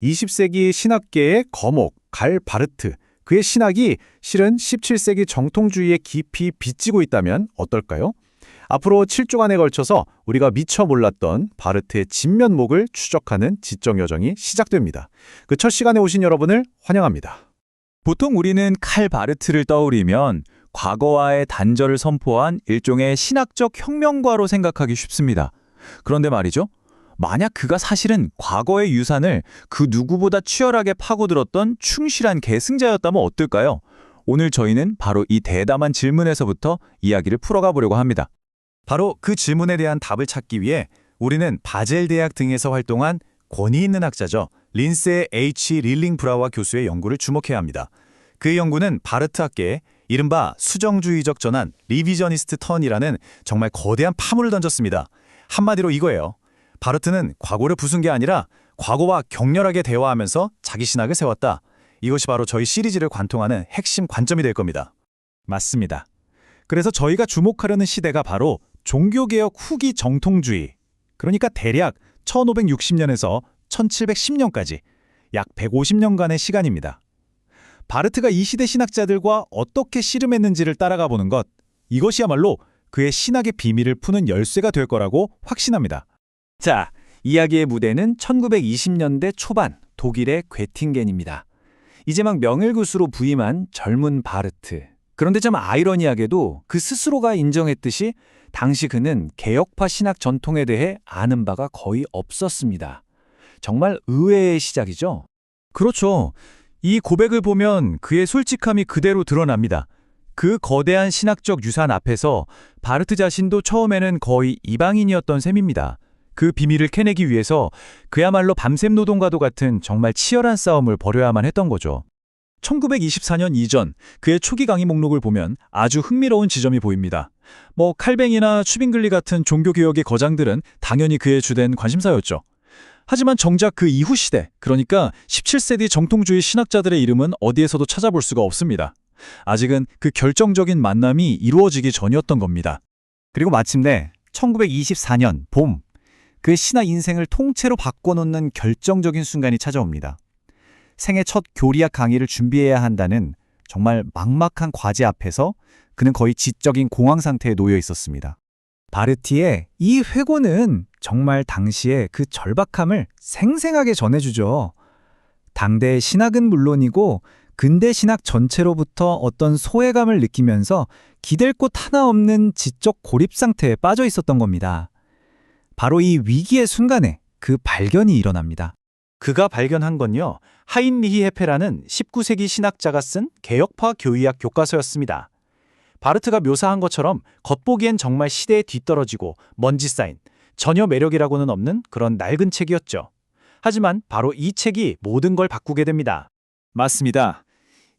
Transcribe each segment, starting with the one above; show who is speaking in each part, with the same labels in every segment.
Speaker 1: 20세기 신학계의 거목, 갈 바르트, 그의 신학이 실은 17세기 정통주의에 깊이 빚지고 있다면 어떨까요? 앞으로 7주간에 걸쳐서 우리가 미처 몰랐던 바르트의 진면목을 추적하는 지적 여정이 시작됩니다. 그 첫 시간에 오신 여러분을 환영합니다.
Speaker 2: 보통 우리는 칼 바르트를 떠올리면 과거와의 단절을 선포한 일종의 신학적 혁명가로 생각하기 쉽습니다. 그런데 말이죠. 만약 그가 사실은 과거의 유산을 그 누구보다 치열하게 파고들었던 충실한 계승자였다면 어떨까요? 오늘 저희는 바로 이 대담한 질문에서부터 이야기를 풀어가 보려고 합니다.
Speaker 3: 바로 그 질문에 대한 답을 찾기 위해 우리는 바젤 대학 등에서 활동한 권위 있는 학자죠. 린세 H. 릴링브라와 교수의 연구를 주목해야 합니다. 그의 연구는 바르트 학계에 이른바 수정주의적 전환, 리비저니스트 턴이라는 정말 거대한 파문을 던졌습니다. 한마디로 이거예요. 바르트는 과거를 부순 게 아니라 과거와 격렬하게 대화하면서 자기 신학을 세웠다. 이것이 바로 저희 시리즈를 관통하는 핵심 관점이 될 겁니다.
Speaker 1: 맞습니다. 그래서 저희가 주목하려는 시대가 바로 종교개혁 후기 정통주의, 그러니까 대략 1560년에서 1710년까지 약 150년간의 시간입니다. 바르트가 이 시대 신학자들과 어떻게 씨름했는지를 따라가 보는 것, 이것이야말로 그의 신학의 비밀을 푸는 열쇠가 될 거라고 확신합니다.
Speaker 4: 자, 이야기의 무대는 1920년대 초반 독일의 괴팅겐입니다. 이제 막 명예교수로 부임한 젊은 바르트. 그런데 좀 아이러니하게도 그 스스로가 인정했듯이 당시 그는 개혁파 신학 전통에 대해 아는 바가 거의 없었습니다. 정말 의외의 시작이죠?
Speaker 2: 그렇죠. 이 고백을 보면 그의 솔직함이 그대로 드러납니다. 그 거대한 신학적 유산 앞에서 바르트 자신도 처음에는 거의 이방인이었던 셈입니다. 그 비밀을 캐내기 위해서 그야말로 밤샘 노동과도 같은 정말 치열한 싸움을 벌여야만 했던 거죠.
Speaker 1: 1924년 이전 그의 초기 강의 목록을 보면 아주 흥미로운 지점이 보입니다. 칼뱅이나 추빙글리 같은 종교개혁의 거장들은 당연히 그의 주된 관심사였죠. 하지만 정작 그 이후 시대, 그러니까 17세기 정통주의 신학자들의 이름은 어디에서도 찾아볼 수가 없습니다. 아직은 그 결정적인 만남이 이루어지기 전이었던 겁니다.
Speaker 4: 그리고 마침내 1924년 봄, 그 신학 인생을 통째로 바꿔놓는 결정적인 순간이 찾아옵니다. 생애 첫 교리학 강의를 준비해야 한다는 정말 막막한 과제 앞에서 그는 거의 지적인 공황 상태에 놓여 있었습니다. 바르티의 이 회고는 정말 당시의 그 절박함을 생생하게 전해주죠. 당대의 신학은 물론이고 근대 신학 전체로부터 어떤 소외감을 느끼면서 기댈 곳 하나 없는 지적 고립 상태에 빠져 있었던 겁니다. 바로 이 위기의 순간에 그 발견이 일어납니다.
Speaker 3: 그가 발견한 건요, 하인리히 헤페라는 19세기 신학자가 쓴 개혁파 교의학 교과서였습니다. 바르트가 묘사한 것처럼 겉보기엔 정말 시대에 뒤떨어지고 먼지 쌓인, 전혀 매력이라고는 없는 그런 낡은 책이었죠. 하지만 바로 이 책이 모든 걸 바꾸게 됩니다.
Speaker 1: 맞습니다.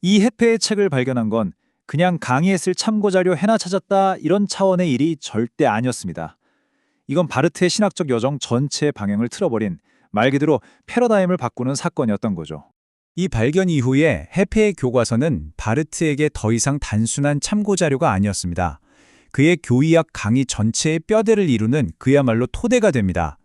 Speaker 1: 이 헤페의 책을 발견한 건 그냥 강의했을 참고자료 해나 찾았다 이런 차원의 일이 절대 아니었습니다. 이건 바르트의 신학적 여정 전체의 방향을 틀어버린 말 그대로 패러다임을 바꾸는 사건이었던 거죠. 이 발견 이후에 헤페의 교과서는 바르트에게 더 이상 단순한 참고자료가 아니었습니다. 그의 교의학 강의 전체의 뼈대를 이루는 그야말로 토대가 됩니다.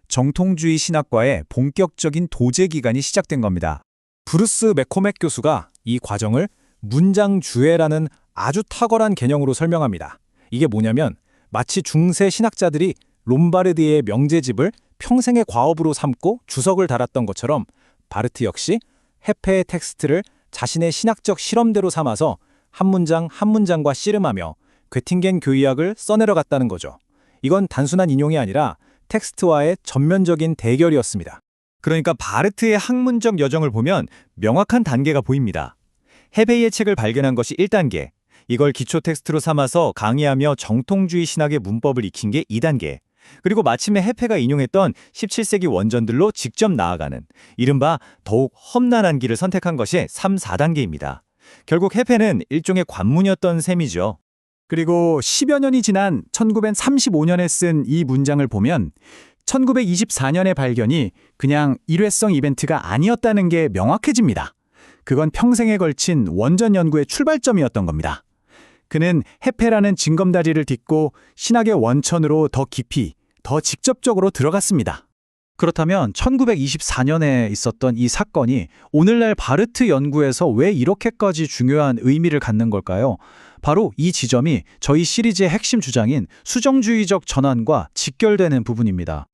Speaker 1: 정통주의 신학과의 본격적인 도제 기간이 시작된 겁니다. 브루스 매코맥 교수가 이 과정을 문장주애라는 아주 탁월한 개념으로 설명합니다. 이게 뭐냐면 마치 중세 신학자들이 롬바르디의 명제집을 평생의 과업으로 삼고 주석을 달았던 것처럼 바르트 역시 헤페의 텍스트를 자신의 신학적 실험대로 삼아서 한 문장 한 문장과 씨름하며 괴팅겐 교의학을 써내려갔다는 거죠. 이건 단순한 인용이 아니라 텍스트와의 전면적인 대결이었습니다. 그러니까 바르트의 학문적 여정을 보면 명확한 단계가 보입니다. 헤베이의 책을 발견한 것이 1단계, 이걸 기초 텍스트로 삼아서 강의하며 정통주의 신학의 문법을 익힌 게 2단계, 그리고 마침내 헤페가 인용했던 17세기 원전들로 직접 나아가는 이른바 더욱 험난한 길을 선택한 것이 3, 4단계입니다. 결국 헤페는 일종의 관문이었던 셈이죠. 그리고 10여 년이 지난 1935년에 쓴 이 문장을 보면 1924년의 발견이 그냥 일회성 이벤트가 아니었다는 게 명확해집니다. 그건 평생에 걸친 원전 연구의 출발점이었던 겁니다. 그는 헤페라는 징검다리를 딛고 신학의 원천으로 더 깊이, 더 직접적으로 들어갔습니다.
Speaker 4: 그렇다면 1924년에 있었던 이 사건이 오늘날 바르트 연구에서 왜 이렇게까지 중요한 의미를 갖는 걸까요? 바로 이 지점이 저희 시리즈의 핵심 주장인 수정주의적 전환과 직결되는 부분입니다.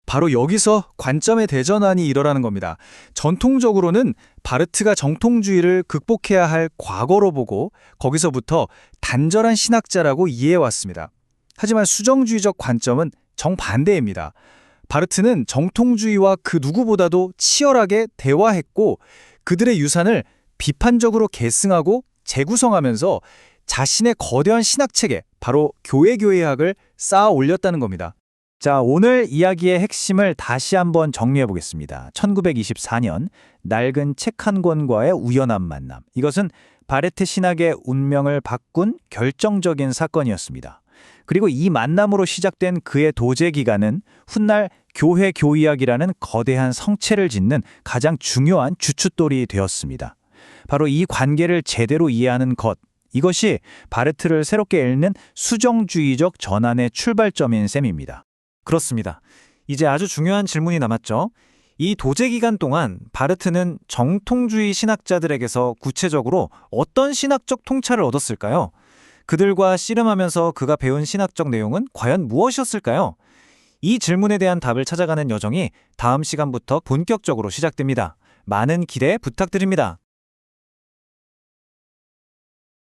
Speaker 3: 바로 여기서 관점의 대전환이 일어나는 겁니다. 전통적으로는 바르트가 정통주의를 극복해야 할 과거로 보고 거기서부터 단절한 신학자라고 이해해왔습니다. 하지만 수정주의적 관점은 정반대입니다. 바르트는 정통주의와 그 누구보다도 치열하게 대화했고 그들의 유산을 비판적으로 계승하고 재구성하면서 자신의 거대한 신학체계, 바로 교회학을 쌓아 올렸다는 겁니다.
Speaker 1: 자, 오늘 이야기의 핵심을 다시 한번 정리해 보겠습니다. 1924년 낡은 책 한 권과의 우연한 만남. 이것은 바르트 신학의 운명을 바꾼 결정적인 사건이었습니다. 그리고 이 만남으로 시작된 그의 도제 기간은 훗날 교회 교의학이라는 거대한 성체를 짓는 가장 중요한 주춧돌이 되었습니다. 바로 이 관계를 제대로 이해하는 것, 이것이 바르트를 새롭게 읽는 수정주의적 전환의 출발점인 셈입니다.
Speaker 5: 그렇습니다. 이제 아주 중요한 질문이 남았죠. 이 도제 기간 동안 바르트는 정통주의 신학자들에게서 구체적으로 어떤 신학적 통찰을 얻었을까요? 그들과 씨름하면서 그가 배운 신학적 내용은 과연 무엇이었을까요? 이 질문에 대한 답을 찾아가는 여정이 다음 시간부터 본격적으로 시작됩니다. 많은 기대 부탁드립니다.